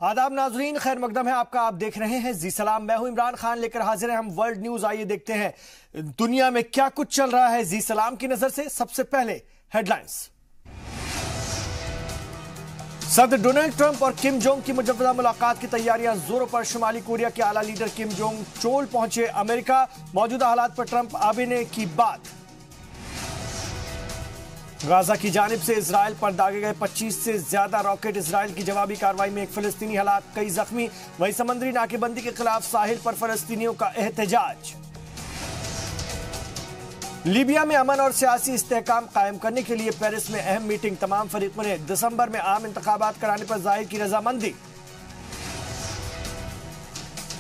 आदाब नाजरीन, खैर मकदम है आपका। आप देख रहे हैं जी सलाम। मैं हूं इमरान खान, लेकर हाजिर हैं हम वर्ल्ड न्यूज। आइए देखते हैं दुनिया में क्या कुछ चल रहा है जी सलाम की नजर से। सबसे पहले हेडलाइंस। सदर डोनाल्ड ट्रंप और किम जोंग की मुजव्वदा मुलाकात की तैयारियां जोरों पर। शुमाली कोरिया के आला लीडर किम जोंग चोल पहुंचे अमेरिका। मौजूदा हालात पर ट्रंप आबे ने की बात। गाजा की जानिब से इजराइल पर दागे गए 25 से ज्यादा रॉकेट। इजराइल की जवाबी कार्रवाई में एक फिलिस्तीनी हलाक, कई जख्मी। वहीं समुद्री नाकेबंदी के खिलाफ साहिल पर फलस्तीनियों का एहतजाज। लीबिया में अमन और सियासी इस्तेहकाम कायम करने के लिए पेरिस में अहम मीटिंग। तमाम फरीकों ने दिसंबर में आम इंतखाबात कराने पर जाहिर की रजामंदी।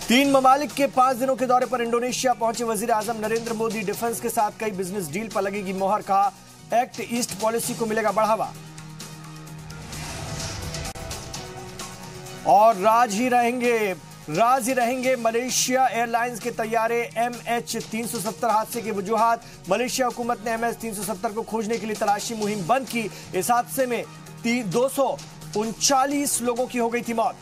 3 ममालिक के 5 दिनों के दौरे पर इंडोनेशिया पहुंचे वजीर आजम नरेंद्र मोदी। डिफेंस के साथ कई बिजनेस डील पर लगेगी मोहर। कहा, एक्ट ईस्ट पॉलिसी को मिलेगा बढ़ावा। और राज ही रहेंगे मलेशिया एयरलाइंस के तैयारे। MH370 हादसे की वजूहात। मलेशिया हुकूमत ने MH370 को खोजने के लिए तलाशी मुहिम बंद की। इस हादसे में 239 लोगों की हो गई थी मौत।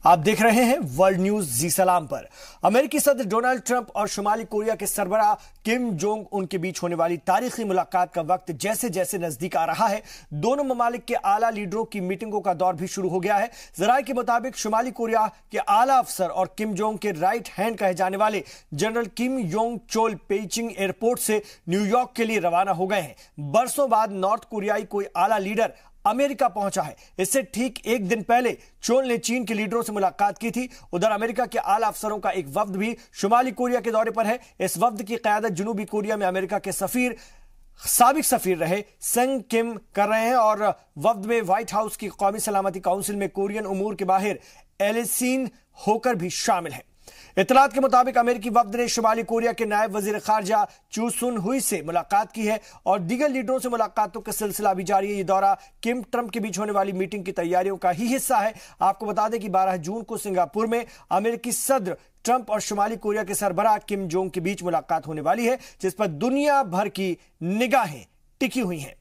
आप देख रहे हैं वर्ल्ड न्यूज जी सलाम पर। अमेरिकी सदर डोनाल्ड ट्रंप और शुमाली कोरिया के सरबराह किम जोंग उन के बीच होने वाली तारीखी मुलाकात का वक्त जैसे जैसे नजदीक आ रहा है, दोनों ममालिक के आला लीडरों की मीटिंगों का दौर भी शुरू हो गया है। जराये के मुताबिक शुमाली कोरिया के आला अफसर और किम जोंग के राइट हैंड कहे जाने वाले जनरल किम योंग चोल पेइचिंग एयरपोर्ट से न्यूयॉर्क के लिए रवाना हो गए हैं। बरसों बाद नॉर्थ कोरियाई कोई आला लीडर अमेरिका पहुंचा है। इससे ठीक एक दिन पहले चोल ने चीन के लीडरों से मुलाकात की थी। उधर अमेरिका के आला अफसरों का एक वफ्द भी शुमाली कोरिया के दौरे पर है। इस वफ्द की क़यादत जनूबी कोरिया में अमेरिका के साबिक सफीर रहे सेंग किम कर रहे हैं। और वफ्द में व्हाइट हाउस की कौमी सलामती काउंसिल में कोरियन उमूर के बाहिर एलिसीन होकर भी शामिल है। इतलात के मुताबिक अमेरिकी वफ्द ने शुमाली कोरिया के नायब वजीर खारजा चू सुन हुई से मुलाकात की है और दीगर लीडरों से मुलाकातों का सिलसिला भी जारी है। यह दौरा किम ट्रंप के बीच होने वाली मीटिंग की तैयारियों का ही हिस्सा है। आपको बता दें कि 12 जून को सिंगापुर में अमेरिकी सदर ट्रंप और शुमाली कोरिया के सरबराह किम जोंग के बीच मुलाकात होने वाली है, जिस पर दुनिया भर की निगाहें टिकी हुई हैं।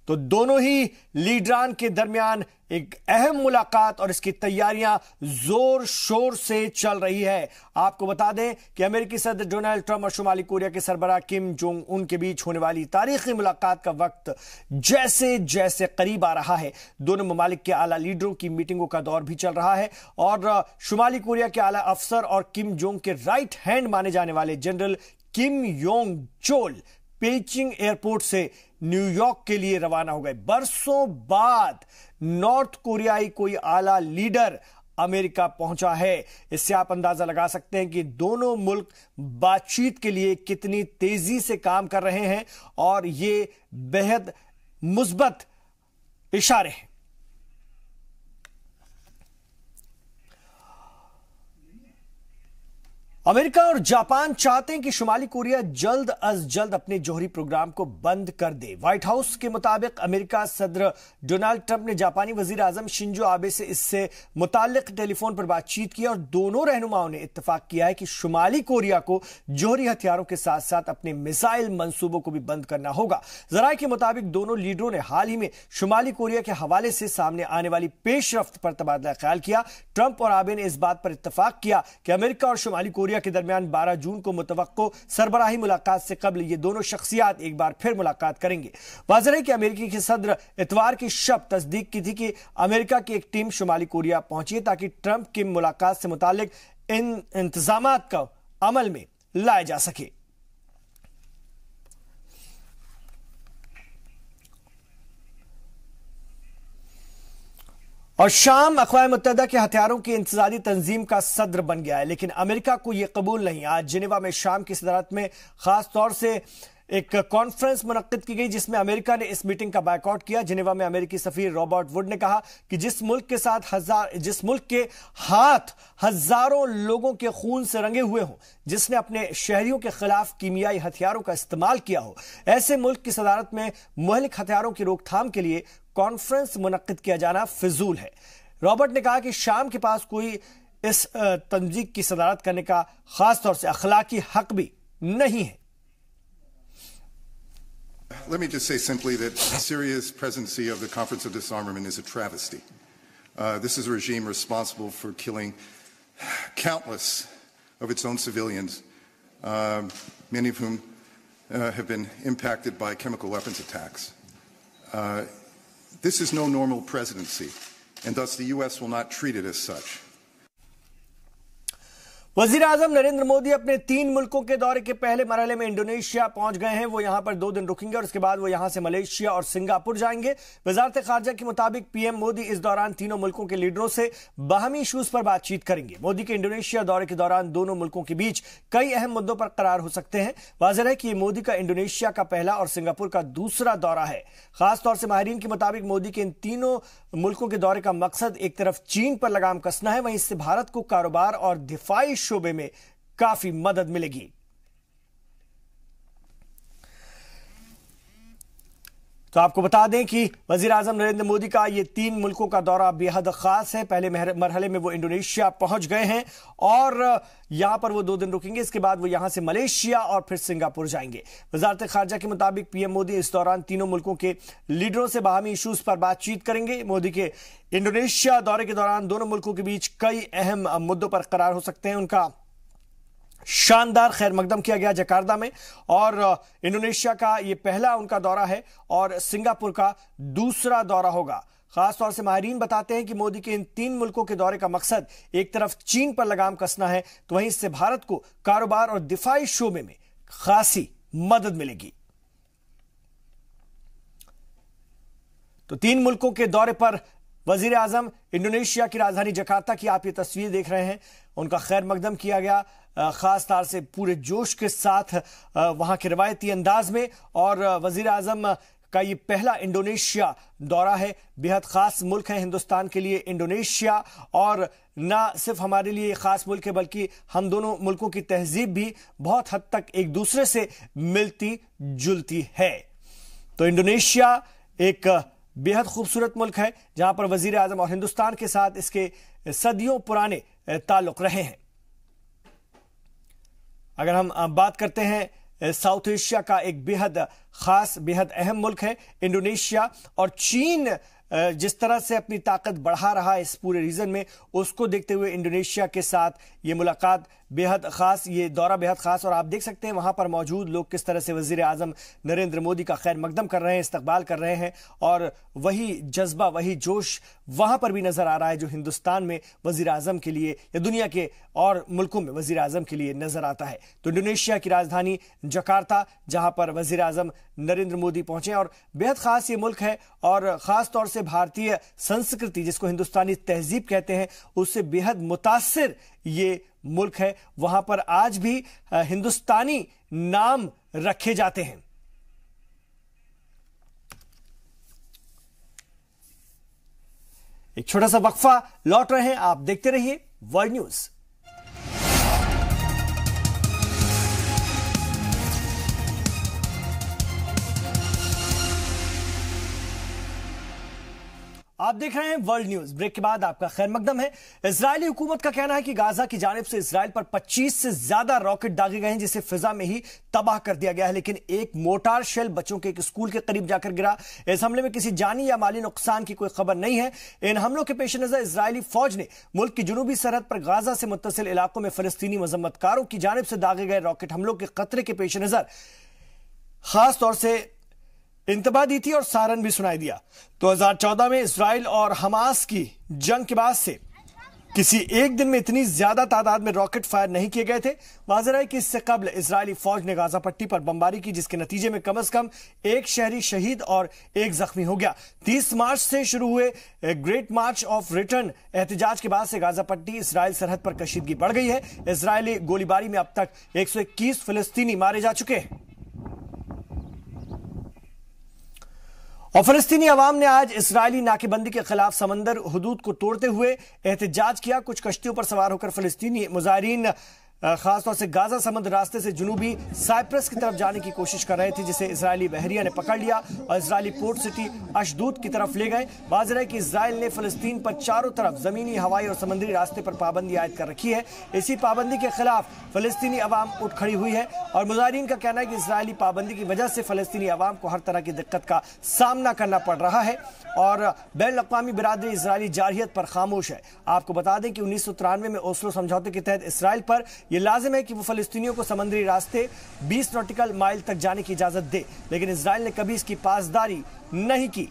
तो दोनों ही लीडरान के दरमियान एक अहम मुलाकात और इसकी तैयारियां जोर शोर से चल रही है। आपको बता दें कि अमेरिकी सदर डोनाल्ड ट्रंप और शुमाली कोरिया के सरबराह किम जोंग उन के बीच होने वाली तारीखी मुलाकात का वक्त जैसे जैसे करीब आ रहा है, दोनों ममालिक के आला लीडरों की मीटिंगों का दौर भी चल रहा है। और शुमाली कोरिया के आला अफसर और किम जोंग के राइट हैंड माने जाने वाले जनरल किम योंग चोल पेइचिंग एयरपोर्ट से न्यूयॉर्क के लिए रवाना हो गए। बरसों बाद नॉर्थ कोरियाई कोई आला लीडर अमेरिका पहुंचा है। इससे आप अंदाजा लगा सकते हैं कि दोनों मुल्क बातचीत के लिए कितनी तेजी से काम कर रहे हैं और ये बेहद मुस्बत इशारे हैं। अमेरिका और जापान चाहते हैं कि शुमाली कोरिया जल्द अज जल्द अपने जौहरी प्रोग्राम को बंद कर दे। व्हाइट हाउस के मुताबिक अमेरिका सदर डोनाल्ड ट्रंप ने जापानी वजीर आजम शिंजो आबे से इससे मुताल्लिक टेलीफोन पर बातचीत की और दोनों रहनुमाओं ने इत्तेफाक किया है कि शुमाली कोरिया को जौहरी हथियारों के साथ साथ अपने मिसाइल मंसूबों को भी बंद करना होगा। जराये के मुताबिक दोनों लीडरों ने हाल ही में शुमाली कोरिया के हवाले से सामने आने वाली पेशरफ्त पर तबादला ख्याल किया। ट्रंप और आबे ने इस बात पर इत्तेफाक किया कि अमेरिका और शुमाली कोरिया के दरमियान 12 जून को मुतवक्को सरबराही मुलाकात से कबल ये दोनों शख्सियात एक बार फिर मुलाकात करेंगे। वाज़ेह है कि अमेरिकी के सदर इतवार की शब तस्दीक की थी कि अमेरिका की एक टीम शुमाली कोरिया पहुंची है ताकि ट्रंप की मुलाकात से मुतालिक इन इंतजामात को अमल में लाया जा सके। और शाम अक़वाम मुत्तहिदा के हथियारों की इंतजारी तंजीम का सदर बन गया है, लेकिन अमेरिका को यह कबूल नहीं। आज जिनेवा में शाम की सदारत में खास तौर से एक कॉन्फ्रेंस मुनक्किद की गई जिसमें अमेरिका ने इस मीटिंग का बायकॉट किया। जिनेवा में अमेरिकी सफीर रॉबर्ट वुड ने कहा कि जिस मुल्क के हाथ हजारों लोगों के खून से रंगे हुए हों, जिसने अपने शहरियों के खिलाफ कीमियाई हथियारों का इस्तेमाल किया हो, ऐसे मुल्क की सदारत में मुहलिक हथियारों की रोकथाम के लिए कॉन्फ्रेंस मुनक्किद किया जाना फिजूल है। रॉबर्ट ने कहा कि शाम के पास कोई इस तंजीक की सदारत करने का खास तौर से अखलाकी हक भी नहीं है। Let me just say simply that Syria's presidency of the Conference of Disarmament is a travesty. This is a regime responsible for killing countless of its own civilians, many of whom have been impacted by chemical weapons attacks. This is no normal presidency, and thus the U.S. will not treat it as such. वजीर आजम नरेंद्र मोदी अपने 3 मुल्कों के दौरे के पहले मरहले में Indonesia पहुंच गए हैं। वो यहां पर 2 दिन रुकेंगे और उसके बाद वो यहां से मलेशिया और सिंगापुर जाएंगे। वजारत खारजा के मुताबिक पीएम मोदी इस दौरान तीनों मुल्कों के लीडरों से बाहमी इशूज पर बातचीत करेंगे। मोदी के इंडोनेशिया दौरे के दौरान दोनों मुल्कों के बीच कई अहम मुद्दों पर करार हो सकते हैं। वाज़ेह है कि ये मोदी का इंडोनेशिया का पहला और सिंगापुर का दूसरा दौरा है। खासतौर से माहिरीन के मुताबिक मोदी के इन तीनों मुल्कों के दौरे का मकसद एक तरफ चीन पर लगाम कसना है, वहीं इससे भारत को कारोबार और दिफाई शोबे में काफी मदद मिलेगी। तो आपको बता दें कि वजीर आजम नरेंद्र मोदी का ये 3 मुल्कों का दौरा बेहद खास है। पहले मरहले में वो इंडोनेशिया पहुंच गए हैं और यहां पर वो 2 दिन रुकेंगे। इसके बाद वो यहां से मलेशिया और फिर सिंगापुर जाएंगे। वजारत खारजा के मुताबिक पीएम मोदी इस दौरान तीनों मुल्कों के लीडरों से बाहमी इशूज पर बातचीत करेंगे। मोदी के इंडोनेशिया दौरे के दौरान दोनों मुल्कों के बीच कई अहम मुद्दों पर करार हो सकते हैं। उनका शानदार खैर मकदम किया गया जकार्ता में और इंडोनेशिया का यह पहला उनका दौरा है और सिंगापुर का दूसरा दौरा होगा। खासतौर से माहिरीन बताते हैं कि मोदी के इन 3 मुल्कों के दौरे का मकसद एक तरफ चीन पर लगाम कसना है, तो वहीं इससे भारत को कारोबार और दिफाई शोबे में खासी मदद मिलेगी। तो 3 मुल्कों के दौरे पर वजीर आजम इंडोनेशिया की राजधानी जकार्ता की आप ये तस्वीर देख रहे हैं। उनका खैर मकदम किया गया खास तौर से पूरे जोश के साथ वहां के रवायती अंदाज में। और वजीर आजम का ये पहला इंडोनेशिया दौरा है। बेहद खास मुल्क है हिंदुस्तान के लिए इंडोनेशिया, और ना सिर्फ हमारे लिए खास मुल्क है बल्कि हम दोनों मुल्कों की तहजीब भी बहुत हद तक एक दूसरे से मिलती जुलती है। तो इंडोनेशिया एक बेहद खूबसूरत मुल्क है जहां पर वजीर आजम और हिंदुस्तान के साथ इसके सदियों पुराने ताल्लुक रहे हैं। अगर हम बात करते हैं साउथ एशिया का एक बेहद खास बेहद अहम मुल्क है इंडोनेशिया, और चीन जिस तरह से अपनी ताकत बढ़ा रहा है इस पूरे रीजन में, उसको देखते हुए इंडोनेशिया के साथ ये मुलाकात बेहद खास, ये दौरा बेहद खास। और आप देख सकते हैं वहां पर मौजूद लोग किस तरह से वजीर आजम नरेंद्र मोदी का खैर मकदम कर रहे हैं, इस्तकबाल कर रहे हैं, और वही जज्बा वही जोश वहां पर भी नजर आ रहा है जो हिंदुस्तान में वजीर आजम के लिए या दुनिया के और मुल्कों में वजीर आजम के लिए नजर आता है। तो इंडोनेशिया की राजधानी जकार्ता जहां पर वजीर आजम नरेंद्र मोदी पहुंचे, और बेहद खास ये मुल्क है और खास तौर से भारतीय संस्कृति जिसको हिंदुस्तानी तहजीब कहते हैं उससे बेहद मुतासिर ये मुल्क है। वहां पर आज भी हिंदुस्तानी नाम रखे जाते हैं। एक छोटा सा वक्फा, लौट रहे हैं, आप देखते रहिए वर्ल्ड न्यूज। आप देख रहे हैं वर्ल्ड न्यूज। ब्रेक के बाद आपका खैर मकदम है। इजरायली हुकूमत का कहना है कि गाजा की जानिब से इजराइल पर 25 से ज्यादा रॉकेट दागे गए हैं जिसे फिजा में ही तबाह कर दिया गया है, लेकिन एक मोटार शेल बच्चों के एक स्कूल के करीब जाकर गिरा। इस हमले में किसी जानी या माली नुकसान की कोई खबर नहीं है। इन हमलों के पेश नजर इजरायली फौज ने मुल्क की जुनूबी सरहद पर गाजा से मुत्तसिल इलाकों में फलस्तीनी मजम्मतकारों की जानिब से दागे गए रॉकेट हमलों के खतरे के पेश नजर खास तौर से इंतबा दी थी और सारन भी सुनाई दिया। 2014 में इजराइल और हमास की जंग के बाद से किसी एक दिन में इतनी ज्यादा तादाद में रॉकेट फायर नहीं किए गए थे। वाज़ेह है कि इससे कबल इजरायली फौज ने गाजा पट्टी पर बमबारी की जिसके नतीजे में कम से कम एक शहरी शहीद और एक जख्मी हो गया। 30 मार्च से शुरू हुए ग्रेट मार्च ऑफ रिटर्न एहतजाज के बाद से गाजा पट्टी इजराइल सरहद पर कशीदगी बढ़ गई है। इजरायली गोलीबारी में अब तक 121 फिलिस्तीनी मारे जा चुके हैं और फलस्तीनी अवाम ने आज इजरायली नाकेबंदी के खिलाफ समंदर हुदूद को तोड़ते हुए एहतजाज किया। कुछ कश्तियों पर सवार होकर फलस्तीनी मुजाहिरीन खासतौर से गाजा समुद्र रास्ते से जुनूबी साइप्रस की तरफ जाने की कोशिश कर रहे थे, जिसे इजरायली बहरिया ने पकड़ लिया और इजरायली पोर्ट सिटी अशदूद की तरफ ले गए। वाज़ेह है कि इजरायल ने फलस्तीन पर चारों तरफ जमीनी, हवाई और समुद्री रास्ते पर पाबंदी आयद कर रखी है। इसी पाबंदी के खिलाफ फलस्तीनी अवाम उठ खड़ी हुई है और मुजाहिरीन का कहना है कि इजरायली पाबंदी की वजह से फलस्तीनी अवाम को हर तरह की दिक्कत का सामना करना पड़ रहा है और बैनुल-अक़वामी बिरादरी इजरायली जारहियत पर खामोश है। आपको बता दें कि 1993 में ओस्लो समझौते के तहत इसराइल पर यह लाजिम है कि वो फलस्तीनियों को समुद्री रास्ते 20 नॉटिकल माइल तक जाने की इजाजत दे, लेकिन इसराइल ने कभी इसकी पासदारी नहीं की।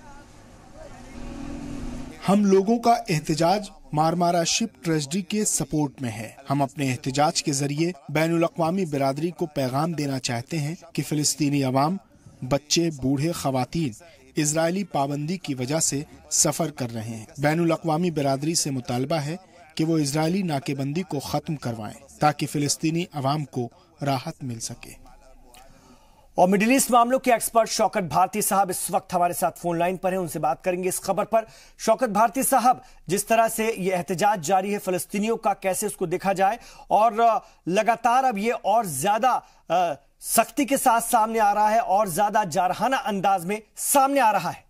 हम लोगों का एहतजाज मारमारा शिप ट्रेजेडी के सपोर्ट में है। हम अपने एहतजाज के जरिए बैनुल-अक़वामी बिरादरी को पैगाम देना चाहते हैं कि फिलिस्तीनी अवाम, बच्चे, बूढ़े, खवातीन इजरायली पाबंदी की वजह से सफर कर रहे हैं। बैनुल-अक़वामी बिरादरी से मुतालबा है कि वो इजरायली नाकेबंदी को खत्म करवाएं ताकि फिलिस्तीनी अवाम को राहत मिल सके। और मिडिल ईस्ट मामलों के एक्सपर्ट शौकत भारती साहब इस वक्त हमारे साथ फोन लाइन पर हैं, उनसे बात करेंगे इस खबर पर। शौकत भारती साहब, जिस तरह से ये एहतजाज जारी है फलस्तीनियों का, कैसे उसको देखा जाए और लगातार अब ये और ज्यादा सख्ती के साथ सामने आ रहा है और ज्यादा जारहाना अंदाज में सामने आ रहा है?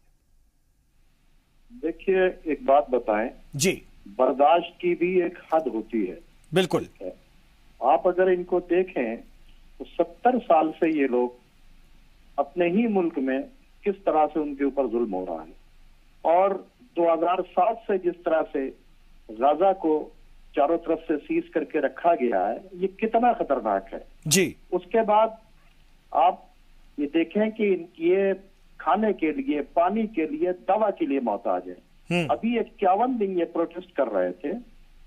देखिए, एक बात बताएं जी, बर्दाश्त की भी एक हद होती है। बिल्कुल। आप अगर इनको देखें तो 70 साल से ये लोग अपने ही मुल्क में किस तरह से उनके ऊपर जुल्म हो रहा है और 2007 से जिस तरह से गाजा को चारों तरफ से सीज करके रखा गया है, ये कितना खतरनाक है जी। उसके बाद आप ये देखें कि ये खाने के लिए, पानी के लिए, दवा के लिए मोहताज है। अभी 51 दिन ये प्रोटेस्ट कर रहे थे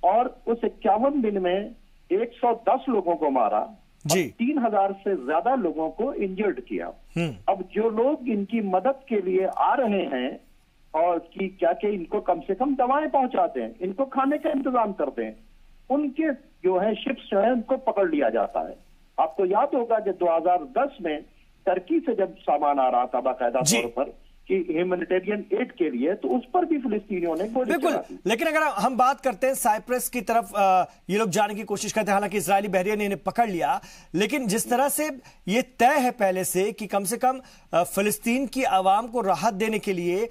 और उस 51 दिन में 110 लोगों को मारा जी, 3000 से ज्यादा लोगों को इंजर्ड किया। अब जो लोग इनकी मदद के लिए आ रहे हैं और कि क्या कि इनको कम से कम दवाएं पहुंचाते हैं, इनको खाने का इंतजाम करते हैं, उनके जो है शिप्स जो है उनको पकड़ लिया जाता है। आपको याद होगा कि 2010 में टर्की से जब सामान आ रहा था बाकायदा तौर पर कि ह्यूमैनिटेरियन एड के लिए, तो उस पर भी फिलिस्तीनियों ने गोली चला दी। लेकिन अगर हम बात करते हैं साइप्रस की तरफ ये लोग जाने की कोशिश करते हैं, हालांकि इजरायली बहरिया ने इन्हें पकड़ लिया, लेकिन जिस तरह से ये तय है पहले से कि कम से कम फिलिस्तीन की आवाम को राहत देने के लिए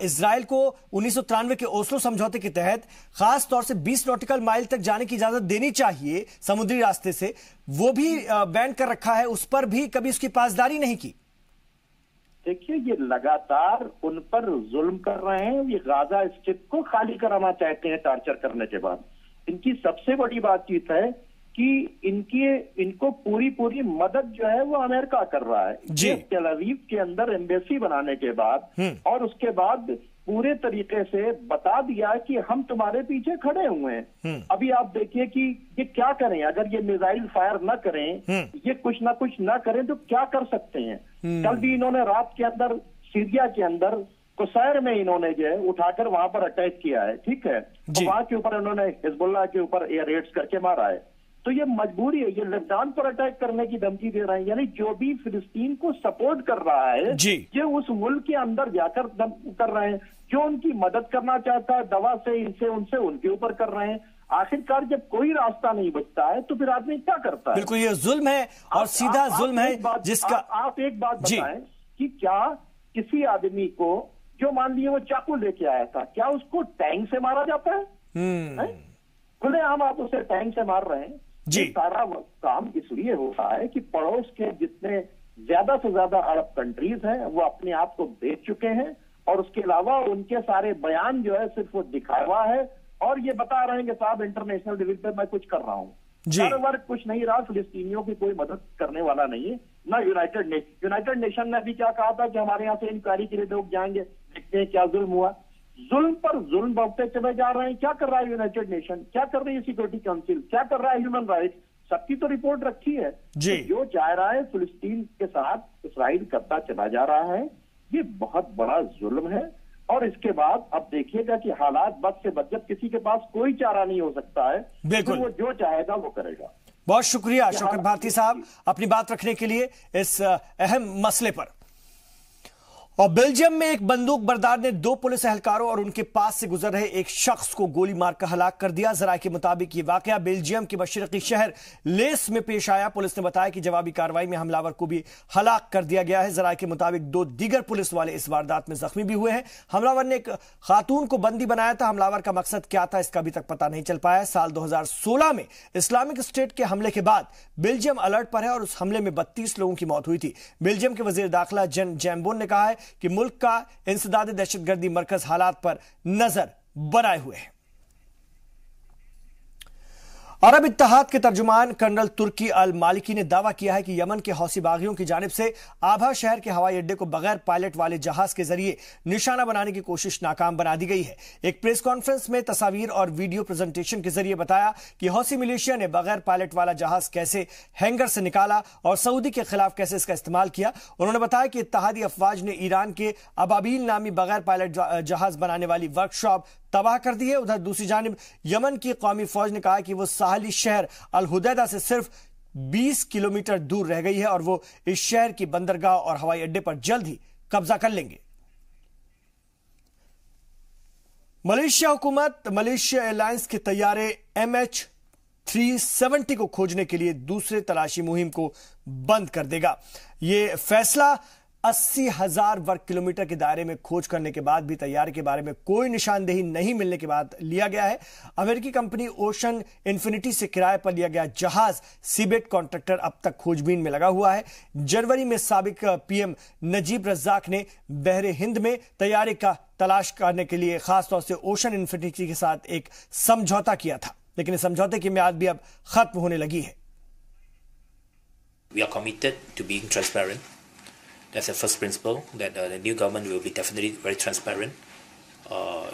इजराइल को 1993 के ओस्लो समझौते के तहत खास तौर से 20 नॉटिकल माइल तक जाने की इजाजत देनी चाहिए समुद्री रास्ते से, वो भी बैन कर रखा है, उस पर भी कभी उसकी पासदारी नहीं की। देखिए, ये लगातार उन पर जुल्म कर रहे हैं। ये गाजा स्ट्रिप को खाली कराना चाहते हैं टॉर्चर करने के बाद। इनकी सबसे बड़ी बातचीत है कि इनको पूरी मदद जो है वो अमेरिका कर रहा है जी। तेल अवीव के अंदर एम्बेसी बनाने के बाद और उसके बाद पूरे तरीके से बता दिया कि हम तुम्हारे पीछे खड़े हुए हैं। अभी आप देखिए कि ये क्या करें, अगर ये मिसाइल फायर न करें, ये कुछ ना कुछ ना करें तो क्या कर सकते हैं। कल भी इन्होंने रात के अंदर सीरिया के अंदर कुसैर में इन्होंने जो है उठाकर वहां पर अटैक किया है, ठीक है, तो वहां के ऊपर इन्होंने हिजबुल्लाह के ऊपर एयर रेड्स करके मारा है। तो ये मजबूरी है, ये लेबनान पर अटैक करने की धमकी दे रहे हैं। यानी जो भी फिलिस्तीन को सपोर्ट कर रहा है ये उस मुल्क के अंदर जाकर कर रहे हैं। जो उनकी मदद करना चाहता है दवा से, इनसे, उनसे, उनके ऊपर कर रहे हैं। आखिरकार जब कोई रास्ता नहीं बचता है तो फिर आदमी क्या करता है? बिल्कुल, ये जुल्म है और सीधा जुल्म है जिसका आप एक बात बताएं कि क्या किसी आदमी को जो मान लिए वो चाकू लेके आया था, क्या उसको टैंक से मारा जाता है? खुलेआम आप उसे टैंक से मार रहे हैं। ये सारा काम इसलिए होता है कि पड़ोस के जितने ज्यादा से ज्यादा अरब कंट्रीज हैं वो अपने आप को बेच चुके हैं और उसके अलावा उनके सारे बयान जो है सिर्फ वो दिखावा है और ये बता रहे हैं कि साहब इंटरनेशनल लेवल पे मैं कुछ कर रहा हूँ। हर वर्ग कुछ नहीं रहा, फिलिस्तीनियों की कोई मदद करने वाला नहीं है, ना यूनाइटेड नेशन ने भी क्या कहा था कि हमारे यहाँ से इंक्वायरी के लिए लोग जाएंगे, देखते हैं क्या जुल्म हुआ। जुल्म पर जुल्म बढ़ते चले जा रहे हैं। क्या कर रहा है यूनाइटेड नेशन, क्या कर रही है सिक्योरिटी काउंसिल, क्या कर रहा है ह्यूमन राइट्स, सबकी तो रिपोर्ट रखी है। जी। जो चाह रहा है फिलिस्तीन के साथ इसराइल करता चला जा रहा है, ये बहुत बड़ा जुल्म है। और इसके बाद अब देखिएगा कि हालात बद से बद, जब किसी के पास कोई चारा नहीं हो सकता है, बिल्कुल, तो वो जो चाहेगा वो करेगा। बहुत शुक्रिया शौकत भारती साहब अपनी बात रखने के लिए इस अहम मसले पर। और बेल्जियम में एक बंदूक बरदार ने 2 पुलिस एहलकारों और उनके पास से गुजर रहे एक शख्स को गोली मारकर हलाक कर दिया। जराये के मुताबिक ये वाकया बेल्जियम के मशरकी शहर लेस में पेश आया। पुलिस ने बताया कि जवाबी कार्रवाई में हमलावर को भी हलाक कर दिया गया है। जराये के मुताबिक 2 दीगर पुलिस वाले इस वारदात में जख्मी भी हुए हैं। हमलावर ने एक खातून को बंदी बनाया था। हमलावर का मकसद क्या था, इसका अभी तक पता नहीं चल पाया। साल 2016 में इस्लामिक स्टेट के हमले के बाद बेल्जियम अलर्ट पर है और उस हमले में 32 लोगों की मौत हुई थी। बेल्जियम के वजीर दाखिला जन जैम्बोन ने कहा है कि मुल्क का इंसदाद दहशतगर्दी मरकज हालात पर नजर बनाए हुए है। अरब इत्तेहाद के तर्जुमान कर्नल तुर्की अल मालिकी ने दावा किया है कि यमन के हौसी बागियों की जानिब से आभा शहर के हवाई अड्डे को बगैर पायलट वाले जहाज के जरिए निशाना बनाने की कोशिश नाकाम बना दी गई है। एक प्रेस कॉन्फ्रेंस में तस्वीर और वीडियो प्रेजेंटेशन के जरिए बताया कि हौसी मिलिशिया ने बगैर पायलट वाला जहाज कैसे हैंगर से निकाला और सऊदी के खिलाफ कैसे इसका इस्तेमाल किया। उन्होंने बताया कि इत्तेहादी अफवाज ने ईरान के अबाबील नामी बगैर पायलट जहाज बनाने वाली वर्कशॉप तबाह कर दी है। उधर दूसरी जानिब यमन की कौमी फौज ने कहा कि वो साहली शहर अल हुदैदा से सिर्फ 20 किलोमीटर दूर रह गई है और वो इस शहर की बंदरगाह और हवाई अड्डे पर जल्द ही कब्जा कर लेंगे। मलेशिया हुकूमत मलेशिया एयरलाइंस के तैयारे MH370 को खोजने के लिए दूसरे तलाशी मुहिम को बंद कर देगा। यह फैसला 80,000 वर्ग किलोमीटर के दायरे में खोज करने के बाद भी तैयारे के बारे में कोई निशानदेही नहीं मिलने के बाद लिया गया है। अमेरिकी कंपनी ओशन इन्फिनिटी से किराए पर लिया गया जहाज सीबेट कॉन्ट्रैक्टर अब तक खोजबीन में लगा हुआ है। जनवरी में साबिक पीएम नजीब रज्जाक ने बहरे हिंद में तैयारे का तलाश करने के लिए खासतौर से ओशन इन्फिनिटी के साथ एक समझौता किया था, लेकिन इस समझौते की म्याद भी अब खत्म होने लगी है। We are committed to being transparent. That's the first principle, that the new government will be definitely very transparent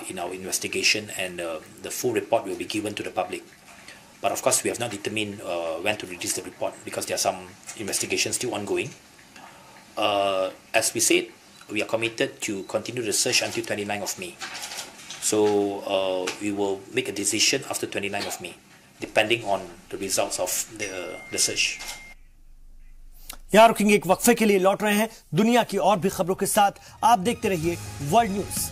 in our investigation, and the full report will be given to the public. But of course, we have not determined when to release the report because there are some investigations still ongoing. As we said, we are committed to continue the search until 29th of May. So we will make a decision after 29th of May, depending on the results of the search. यहां रुकेंगे, एक वक्फे के लिए लौट रहे हैं। दुनिया की और भी खबरों के साथ आप देखते रहिए वर्ल्ड न्यूज।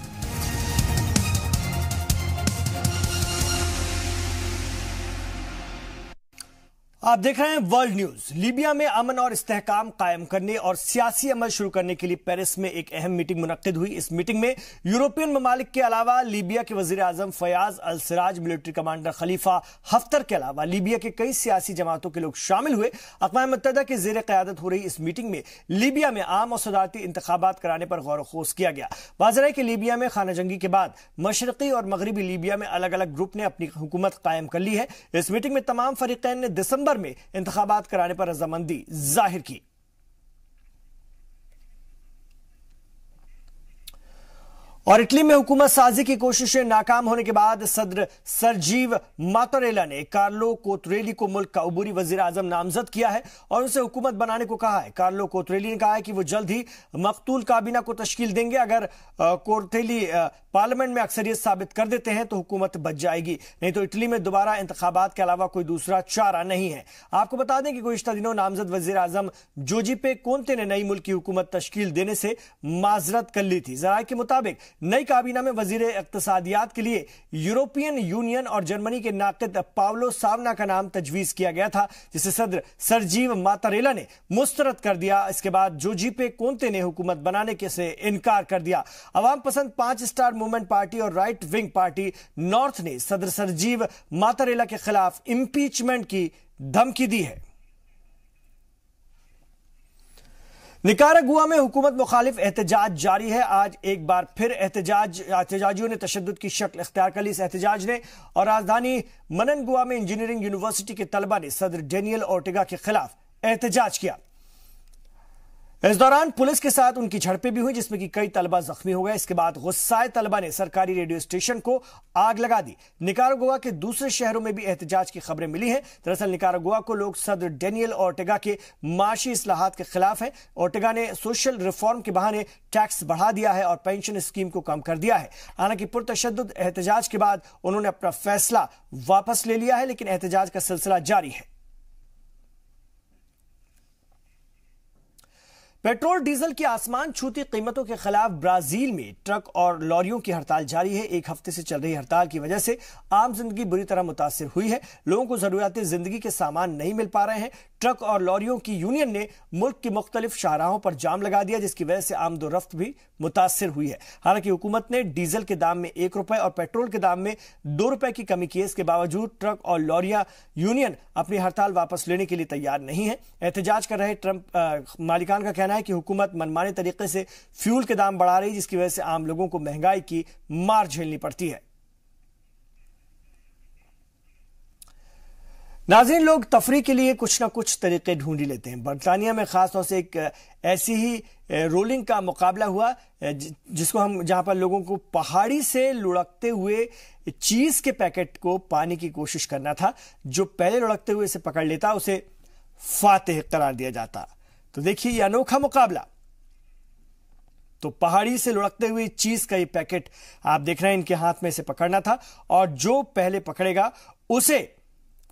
आप देख रहे हैं वर्ल्ड न्यूज। लीबिया में अमन और इस्तेहकाम कायम करने और सियासी अमल शुरू करने के लिए पेरिस में एक अहम मीटिंग मुनक्किद हुई। इस मीटिंग में यूरोपियन ममालिक के अलावा लीबिया के वजीर आजम फयाज अल सिराज, मिलिट्री कमांडर खलीफा हफ्तर के अलावा लीबिया के कई सियासी जमातों के लोग शामिल हुए। अक़वाम मुत्तहिदा के जेर क़यादत हो रही इस मीटिंग में लीबिया में आम और सदारती इंतखाबात कराने पर गौर खोज किया गया। वाज़ेह है कि लीबिया में खाना जंगी के बाद मशरक़ी और मगरबी लीबिया में अलग अलग ग्रुप ने अपनी हुकूमत कायम कर ली है। इस मीटिंग में तमाम फरीक़ैन ने दिसंबर में इंतखाबात कराने पर रज़ामंदी जाहिर की। और इटली में हुकूमत साजी की कोशिशें नाकाम होने के बाद सदर सर्जीव मातारेला ने कार्लो कोतरेली को मुल्क का अबूरी वजीर आजम नामजद किया है और उनसे हुकूमत बनाने को कहा है। कार्लो कोतरेली ने कहा है कि वो जल्द ही मकतूल काबीना को तश्कील देंगे। अगर कोतरेली पार्लियामेंट में अक्सरियत साबित कर देते हैं तो हुकूमत बच जाएगी, नहीं तो इटली में दोबारा इंतखाबात के अलावा कोई दूसरा चारा नहीं है। आपको बता दें कि गुज़िश्ता दिनों नामजद वजीर आजम जोजिपे कोंते ने नई मुल्क की हुकूमत तश्कील देने से माजरत कर ली थी। ज़राए के मुताबिक नई काबीना में वजीर इक्तिसादियात के लिए यूरोपियन यूनियन और जर्मनी के नाक़िद पावलो सावना का नाम तजवीज़ किया गया था, जिसे सदर सर्जीव मातारेला ने मुस्तरद कर दिया। इसके बाद जोजिपे कोंते ने हुकूमत बनाने के से इनकार कर दिया। अवाम पसंद 5 स्टार मूवमेंट पार्टी और राइट विंग पार्टी नॉर्थ ने सदर सर्जीव मातारेला के खिलाफ इंपीचमेंट की धमकी दी है। निकारागुआ में हुकूमत मुखालिफ एहतजाज जारी है। आज एक बार फिर एहतजाजियों ने तशद्दुद की शक्ल इख्तियार कर ली। इस एहतजाज ने और राजधानी मननगुआ में इंजीनियरिंग यूनिवर्सिटी के तलबा ने सदर डेनियल ओर्टेगा के खिलाफ एहतजाज किया। इस दौरान पुलिस के साथ उनकी झड़पें भी हुई, जिसमें कि कई तलबा जख्मी हो गए। इसके बाद गुस्साए तलबा ने सरकारी रेडियो स्टेशन को आग लगा दी। निकारागुआ के दूसरे शहरों में भी एहतजाज की खबरें मिली हैं। दरअसल निकारागुआ को लोग सदर डेनियल ओर्टेगा के माशी इस्लाहात के खिलाफ हैं। ओर्टेगा ने सोशल रिफॉर्म के बहाने टैक्स बढ़ा दिया है और पेंशन स्कीम को कम कर दिया है। हालांकि पुरतशद्दुद एहतजाज के बाद उन्होंने अपना फैसला वापस ले लिया है, लेकिन एहतजाज का सिलसिला जारी है। पेट्रोल डीजल की आसमान छूती कीमतों के खिलाफ ब्राजील में ट्रक और लॉरियों की हड़ताल जारी है। एक हफ्ते से चल रही हड़ताल की वजह से आम जिंदगी बुरी तरह मुतासिर हुई है। लोगों को जरूरियाती जिंदगी के सामान नहीं मिल पा रहे हैं। ट्रक और लॉरियों की यूनियन ने मुल्क की मुख्तलिफ शाहराहों पर जाम लगा दिया, जिसकी वजह से आमदोरफ्त भी मुतासिर हुई है। हालांकि हुकूमत ने डीजल के दाम में 1 रुपए और पेट्रोल के दाम में 2 रुपए की कमी की है। इसके बावजूद ट्रक और लॉरिया यूनियन अपनी हड़ताल वापस लेने के लिए तैयार नहीं है। एहतजाज कर रहे ट्रक मालिकान का कहना है कि हुकूमत मनमाने तरीके से फ्यूल के दाम बढ़ा रही है, जिसकी वजह से आम लोगों को महंगाई की मार झेलनी पड़ती है। नाज़रीन, लोग तफरीह के लिए कुछ ना कुछ तरीके ढूंढ ही लेते हैं। बरतानिया में खासतौर से एक ऐसी ही रोलिंग का मुकाबला हुआ जहां पर लोगों को पहाड़ी से लुढ़कते हुए चीज के पैकेट को पाने की कोशिश करना था। जो पहले लुढ़कते हुए इसे पकड़ लेता उसे फातेह करार दिया जाता। तो देखिए ये अनोखा मुकाबला। तो पहाड़ी से लुढ़कते हुए चीज का ये पैकेट आप देख रहे हैं, इनके हाथ में इसे पकड़ना था और जो पहले पकड़ेगा उसे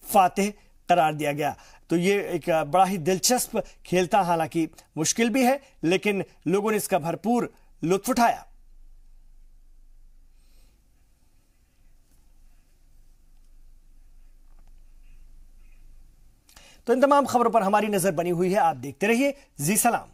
फातेह करार दिया गया। तो ये एक बड़ा ही दिलचस्प खेल था, हालांकि मुश्किल भी है, लेकिन लोगों ने इसका भरपूर लुत्फ उठाया। तो इन तमाम खबरों पर हमारी नजर बनी हुई है। आप देखते रहिए जी सलाम।